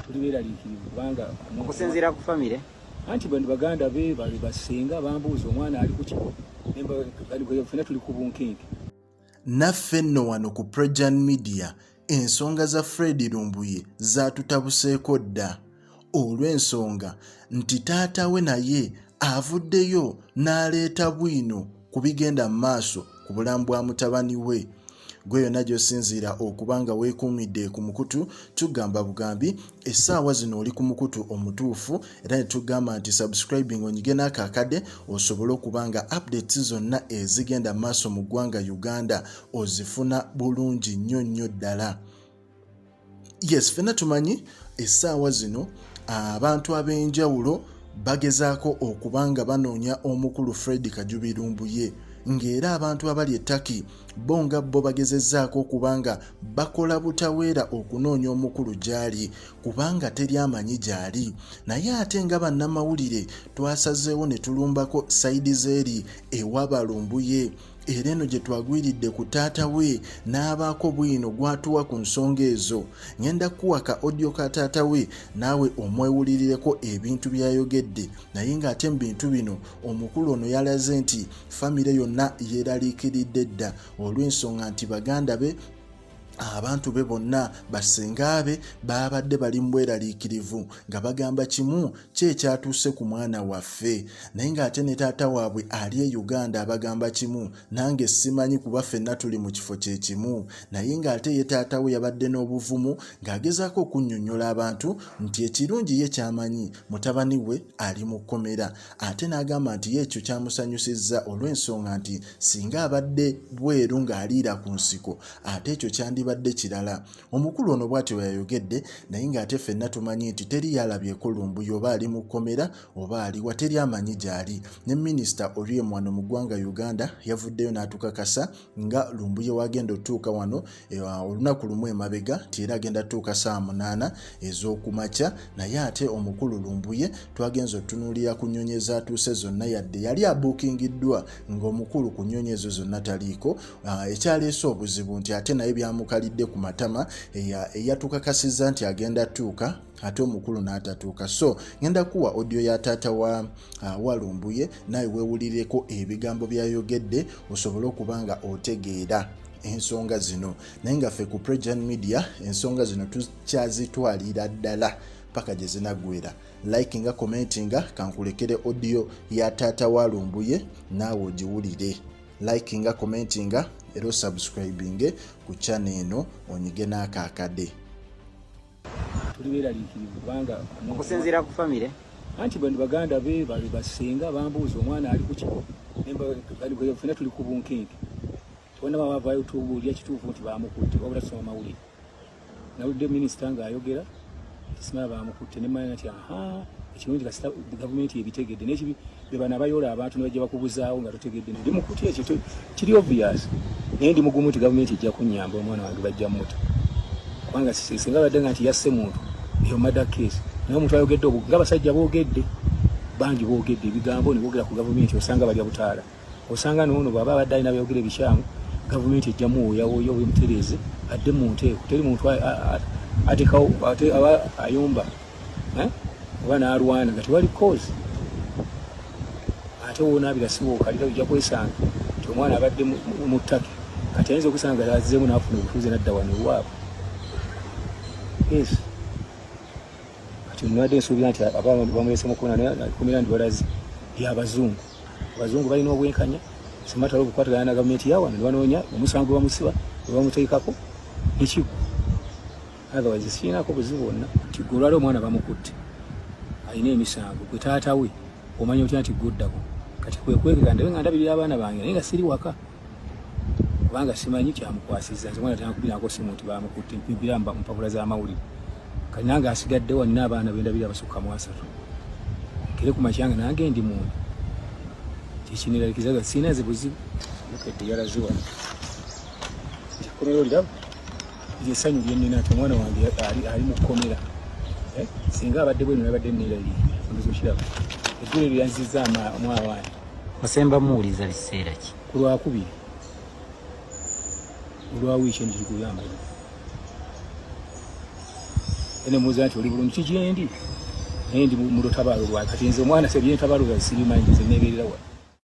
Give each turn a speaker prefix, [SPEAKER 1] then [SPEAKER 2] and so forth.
[SPEAKER 1] tulibeera liikirivu kubanga
[SPEAKER 2] okusinziira ku famire
[SPEAKER 1] anti bano baganda be bali basinga bambuuza omwana ali ku kiko ffena tuli ku bunkenke.
[SPEAKER 3] Naffe nno wano ku Projan Media ensonga za Fred Lumbuye zaatutabuseeko dda olw'ensonga nti taata we naye avuddeyo n'aleeta bwino ku bigenda mu maaso ku bulamu bwa mutabani we. Gwe yonna gy'osinziira okubanga weekuumidde ku mukutu tugamba bugambi essaawa zino oli ku mukutu omutuufu era ne tugamba nti subscribing onyige n'akaakadde osobole okubanga updates zonna ezigenda maaso mu ggwanga Uganda ozifuna bulungi nnyo ddala. Yes, ffenna tumanyi essaawa zino abantu ab'enjawulo bagezaako okubanga banoonya omukulu Fred Kajubi Lumbuye ng'era abantu abali ettaki bonga bo bagezezzaako okubanga bakola butaweera okunoonya omukulu gy'ali kubanga teri amanyi gy'ali. Naye ate nga bannamawulire twasazeewo ne tulumbako sayidi zeeri ewa Lumbuye era eno gye twagwiridde ku taata we n'abaako bwino gwatuwa ku nsonga ezo. Ngenda kuwaka audio ka taata we naawe omwewulirireko ebintu byayogedde, naye ng'ate mu bintu bino omukulu ono yalaze nti famire yonna yeeraliikiridde dda olw'ensonga nti baganda be abantu be bonna basenga be babadde bali mbweraliikirivu nga bagamba kimu kyekyatuuse ku mwana waffe, naye ng'ate ne taata waabwe ali e Uganda abagamba kimu, nange simanyi kuba ffenna tuli mu kifo kye kimu. Naye ng'ate ye taata we yabadde n'obuvumu ng'agezaako okunnyonnyola abantu nti ekirungi ye kyamanyi mutabani we ali mu kkomera, ate n'agamba nti ye ekyo kyamusanyusizza olw'ensonga nti singa abadde bweru ng'aliira ku nsiko ate ekyo badde kirala. Omukulu ono bw'atyo yayogedde, naye ng'ate ffenna tumanyi nti teri yalabyeko Lumbuye oba ali mu kkomera oba aliwa, teri amanyi gy'ali. Ne minisita Oryem wano mu ggwanga Uganda yavuddeyo n'atukakasa nga Lumbuye wagenda otuuka wano olunaku lumu emabega nti era agenda tuuka saa 8 ez'okumakya. Naye ate omukulu Lumbuye twagenza otunuulira ku nnyonyi ezaatuuse zonna yadde yali abuukingiddwa ng'omukulu ku nnyonyi ezo zonna taliiko. Ekyaleese obuzibu nti ate naye byamukalidde ku matama eyatukakasizza nti agenda tuuka ate omukulu n'atatuuka. So ngenda kuwa audio ya taata wa Lumbuye naye weewulireko ebigambo byayogedde osobole okubanga otegeera ensonga zino. Naye nga ffe ku Projan Media ensonga zino tukyazitwalira ddala paka gye zinaggwera. Likinga, commentinga, kankulekere audio ya taata wa Lumbuye naawe ogiwulire. Likinga, commentinga era subscribing ku channel eno onyige n'akaakadde.
[SPEAKER 1] Tulibeera liikirivu kubanga
[SPEAKER 2] okusinziira ku famire
[SPEAKER 1] anti bano baganda be bali basinga bambuuza omwana ali ku kiko ffena tuli ku bunkenke. Tubona bavaayo tubuulira kituufu nti baamukutte wabula tusoma mawulire. Nawulidde minisita ng'ayogera tisimala baamukutte ne manya nti ekirungi kasita gavumenti ebitegedde n'ekibi be bana bayoola abantu ne bajja bakubuzaawo nga totegedde ndi mukutti ekyo kiri obvious. Naye ndi mugumu nti gavumenti ejja kunnyamba omwana wange bajja mmuta kubanga singa badde nga nti yasse muntu eyo murder case. Naye omuntu ayogedde ng'abasajja boogedde bangi boogedde ebigambo ne boogera ku gavumenti osanga balya butaala. Osanga n'ono bw'aba abadde alina byogera ebikyamu gavumenti ejja muwooyawooya bwemutereeze adde mu nteeko. Teri muntu atekawo aba ayomba oba n'alwana nga tewali cause ate wonaabira siwookalira ojja kwesanga nti omwana abadde mu ttake kati ayinza okusanga azzeemu n'afuna obutuuze n'adda wano ewaabwe. Yes, kati nwadde nsuubira nti bamuleesemu kumira ndi balazi ly'abazungu. Abazungu balina obwenkanya simatala obukwatagana na gavumenti yawano ne banoonya omusango bamusiba we bamuteekako nekigo. Otherwise sirinako buzibu bwonna nti gwe olwali omwana bamukutte alina emisango gwe taata we omanya otya nti guddako kati kwekwegaa ndabe nga ndabirira abaana bange naye nga siri waka kubanga simanyi kyamukwasizza. Nze omwana tanakubirako simu nti bamukutte mpipira mpapula z'amawulire kati nange asigadde wa nina abaana bendabirira basukka mu 3 kere ku makyanga nange ndi muntu kikiniralikizaga sina zibuzibu mukedde yalaziwa kikomero lirabo essanyu lyennina nti omwana wange ali mu kkomera. Singa abadde bwenu nabadde nneeraliikira ondizokirabo eggulu lyanzizza omwawaani.
[SPEAKER 2] musemba muwuliza biseera ki?
[SPEAKER 1] Ku Lwakubiri olwa wiikendi tukuyamba ene muza nti oli bulungi kigyendi ndi mu lutabaalo lwa kati nze omwana sebye ntabaalo ya sirimanyi nze nebeerera wa